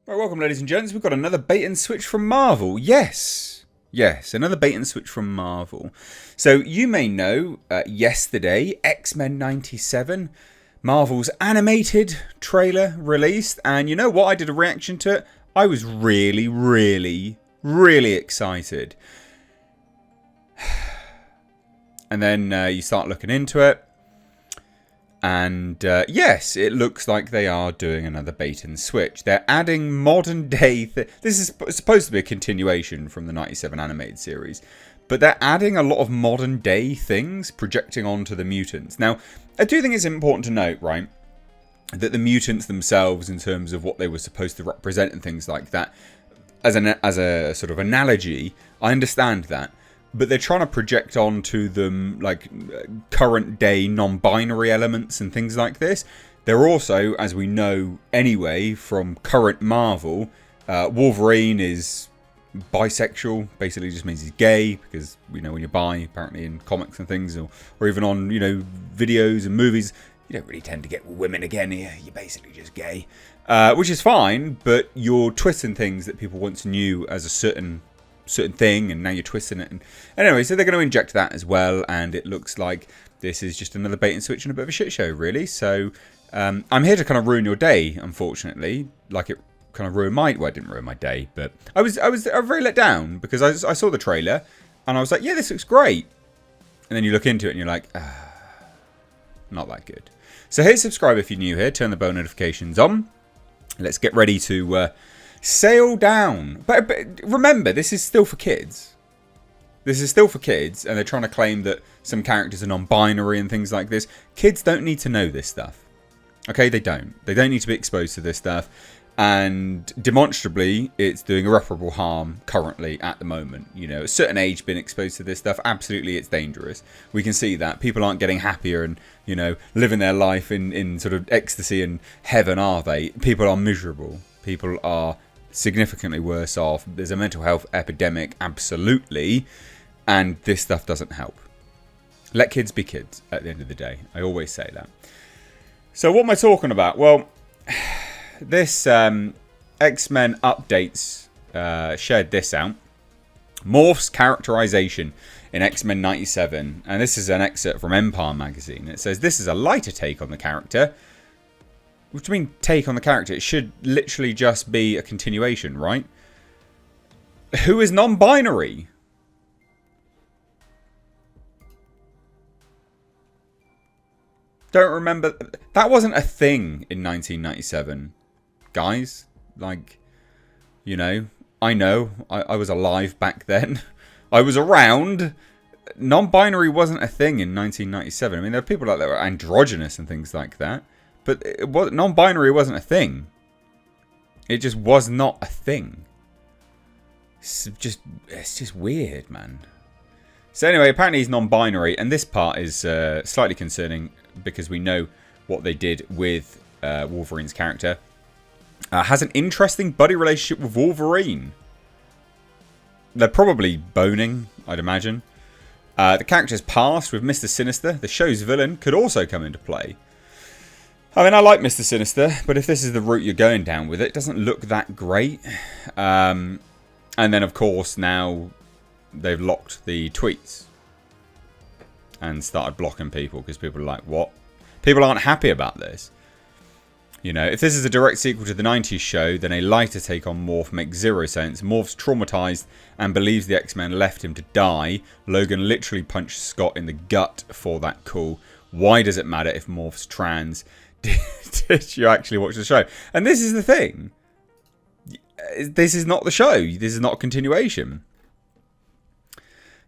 Right, welcome ladies and gents, we've got another bait and switch from Marvel. Yes, another bait and switch from Marvel. So you may know, yesterday, X-Men 97, Marvel's animated trailer released. And you know what, I did a reaction to it. I was really excited. And then you start looking into it. And yes, it looks like they are doing another bait and switch. They're adding modern day... This is supposed to be a continuation from the 97 animated series. But they're adding a lot of modern day things projecting onto the mutants. Now, I do think it's important to note, right, that the mutants themselves, in terms of what they were supposed to represent and things like that, as a sort of analogy, I understand that. But they're trying to project onto them like current day non-binary elements and things like this. They're also, as we know anyway from current Marvel, Wolverine is bisexual. Basically just means he's gay, because we know when you're bi, apparently in comics and things, or even on, you know, videos and movies, you don't really tend to get women again here. You're basically just gay. Which is fine, but you're twisting things that people once knew as a certain thing, and now you're twisting it. And anyway, so they're going to inject that as well, and it looks like this is just another bait and switch and a bit of a shit show, really. So I'm here to kind of ruin your day, unfortunately. Like, it kind of ruined my... Well, it didn't ruin my day, but I was very let down, because I saw the trailer and I was like, yeah, this looks great. And then you look into it and you're like, not that good. So hit subscribe if you're new here, turn the bell notifications on. Let's get ready to sail down. But remember, this is still for kids. This is still for kids, and they're trying to claim that some characters are non-binary and things like this. Kids don't need to know this stuff. Okay, they don't. They don't need to be exposed to this stuff. And demonstrably, it's doing irreparable harm currently at the moment. You know, at a certain age, being exposed to this stuff, absolutely it's dangerous. We can see that. People aren't getting happier and, you know, living their life in sort of ecstasy and heaven, are they? People are miserable. People are significantly worse off. There's a mental health epidemic, absolutely, and this stuff doesn't help. Let kids be kids at the end of the day. I always say that. So what am I talking about? Well, this X-Men updates shared this out. Morph's characterization in X-Men 97, and this is an excerpt from Empire magazine. It says, this is a lighter take on the character. What do you mean, take on the character? It should literally just be a continuation, right? Who is non-binary? Don't remember. That wasn't a thing in 1997, guys. Like, you know I was alive back then. I was around. Non-binary wasn't a thing in 1997. I mean, there were people out there that were androgynous and things like that. But non-binary wasn't a thing. It just was not a thing. It's just weird, man. So anyway, apparently he's non-binary, and this part is slightly concerning, because we know what they did with Wolverine's character. Has an interesting buddy relationship with Wolverine. They're probably boning, I'd imagine. The character's past with Mr. Sinister, the show's villain, could also come into play. I mean, I like Mr. Sinister, but if this is the route you're going down with, it doesn't look that great. And then, of course, now they've locked the tweets and started blocking people, because people are like, what? People aren't happy about this. You know, if this is a direct sequel to the 90s show, then a lighter take on Morph makes zero sense. Morph's traumatized and believes the X-Men left him to die. Logan literally punched Scott in the gut for that call. Why does it matter if Morph's trans? Did you actually watch the show? And this is the thing. This is not the show. This is not a continuation.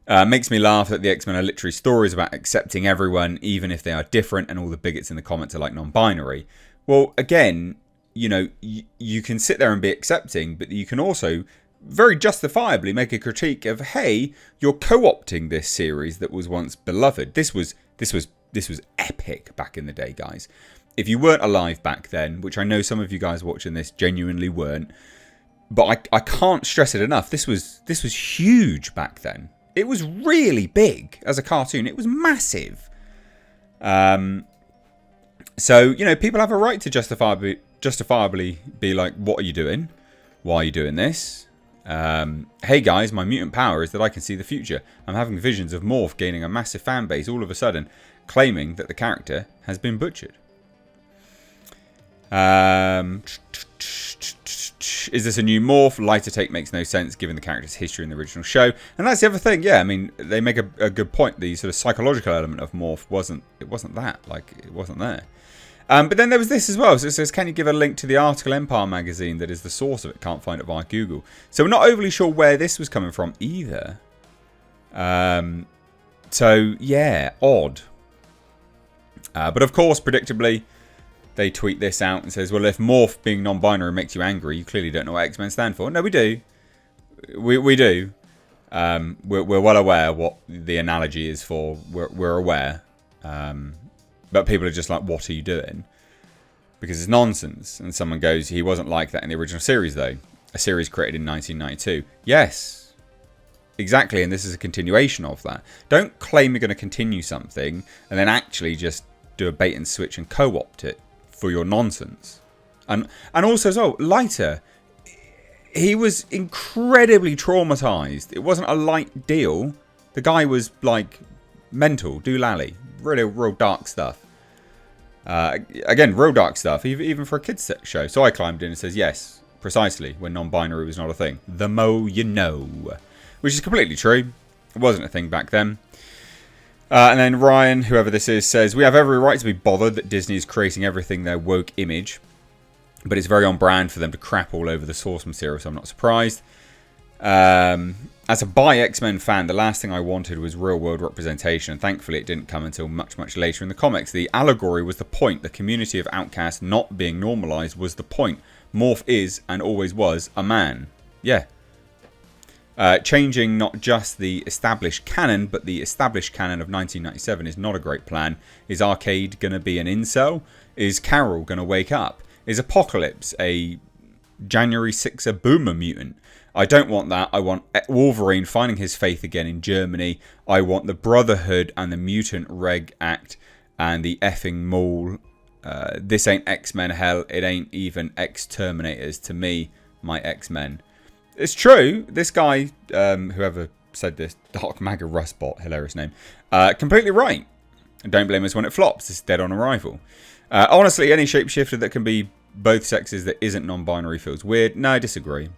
Makes me laugh that the X-Men are literally stories about accepting everyone, even if they are different, and all the bigots in the comments are like non-binary. Well, again, you know, you can sit there and be accepting, but you can also very justifiably make a critique of, hey, you're co-opting this series that was once beloved. This was epic back in the day, guys. If you weren't alive back then, which I know some of you guys watching this genuinely weren't, but I can't stress it enough. This was huge back then. It was really big as a cartoon. It was massive. So, you know, people have a right to justifiably be like, what are you doing? Why are you doing this? Hey guys, my mutant power is that I can see the future. I'm having visions of Morph gaining a massive fan base all of a sudden, claiming that the character has been butchered. Is this a new Morph? Lighter take makes no sense given the character's history in the original show. And that's the other thing. Yeah, I mean, they make a good point. The sort of psychological element of Morph wasn't that. Like, it wasn't there. But then there was this as well. So it says, can you give a link to the article Empire magazine that is the source of it? Can't find it via Google. So we're not overly sure where this was coming from either. So, yeah, odd. But of course, predictably, they tweet this out and says, well, if Morph being non-binary makes you angry, you clearly don't know what X-Men stand for. No, we do. We do. We're well aware what the analogy is for. We're aware. But people are just like, what are you doing? Because it's nonsense. And someone goes, he wasn't like that in the original series, though. A series created in 1992. Yes. Exactly, and this is a continuation of that. Don't claim you're going to continue something and then actually just do a bait and switch and co-opt it for your nonsense. And also as well, Lighter, he was incredibly traumatized. It wasn't a light deal. The guy was like mental, doolally, real dark stuff. Again, real dark stuff, even for a kids show. So I climbed in and says, yes, precisely, when non-binary was not a thing. The mo you know. Which is completely true. It wasn't a thing back then. And then Ryan, whoever this is, says, we have every right to be bothered that Disney is creating everything their woke image. But it's very on brand for them to crap all over the source material, so I'm not surprised. As a bi-X-Men fan, the last thing I wanted was real-world representation, and thankfully it didn't come until much, much later in the comics. The allegory was the point. The community of outcasts not being normalized was the point. Morph is, and always was, a man. Yeah. Changing not just the established canon, but the established canon of 1997 is not a great plan. Is Arcade going to be an incel? Is Carol going to wake up? Is Apocalypse a January 6er boomer mutant? I don't want that. I want Wolverine finding his faith again in Germany. I want the Brotherhood and the Mutant Reg Act and the effing Maul. This ain't X-Men hell. It ain't even X-Terminators. To me, my X-Men. It's true. This guy, whoever said this, Dark Maga Rustbot, hilarious name, completely right. Don't blame us when it flops. It's dead on arrival. Honestly, any shapeshifter that can be both sexes that isn't non-binary feels weird. No, I disagree.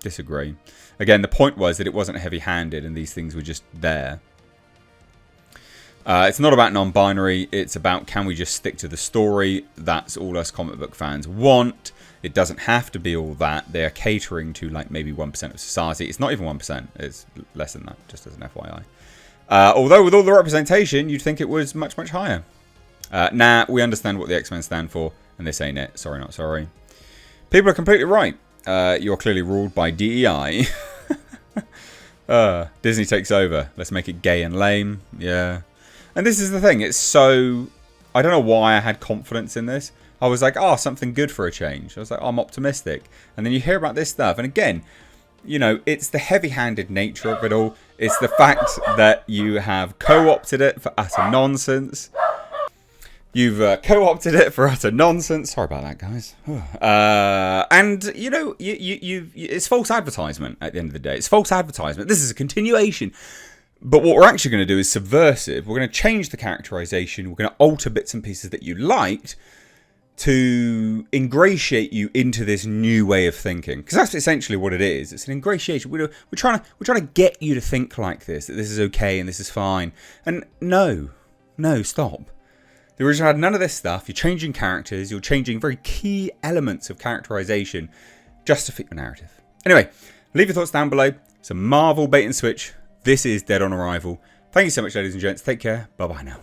Disagree. Again, the point was that it wasn't heavy-handed and these things were just there. It's not about non-binary. It's about, can we just stick to the story? That's all us comic book fans want. It doesn't have to be all that. They are catering to like maybe 1% of society. It's not even 1%. It's less than that, just as an FYI. Although with all the representation, you'd think it was much, much higher. Nah, we understand what the X-Men stand for, and this ain't it. Sorry, not sorry. People are completely right. You're clearly ruled by DEI. Disney takes over. Let's make it gay and lame. Yeah. And this is the thing. It's so... I don't know why I had confidence in this. I was like, oh, something good for a change. I was like, oh, I'm optimistic. And then you hear about this stuff. And again, you know, it's the heavy-handed nature of it all. It's the fact that you have co-opted it for utter nonsense. You've co-opted it for utter nonsense. Sorry about that, guys. And, you know, it's false advertisement at the end of the day. It's false advertisement. This is a continuation. But what we're actually going to do is subversive. We're going to change the characterization. We're going to alter bits and pieces that you liked to ingratiate you into this new way of thinking. Because that's essentially what it is. It's an ingratiation. We're trying to get you to think like this, that this is okay and this is fine. And no, stop. The original had none of this stuff. You're changing characters. You're changing very key elements of characterization just to fit your narrative. Anyway, leave your thoughts down below. It's a Marvel bait and switch. This is Dead on Arrival. Thank you so much, ladies and gents. Take care. Bye-bye now.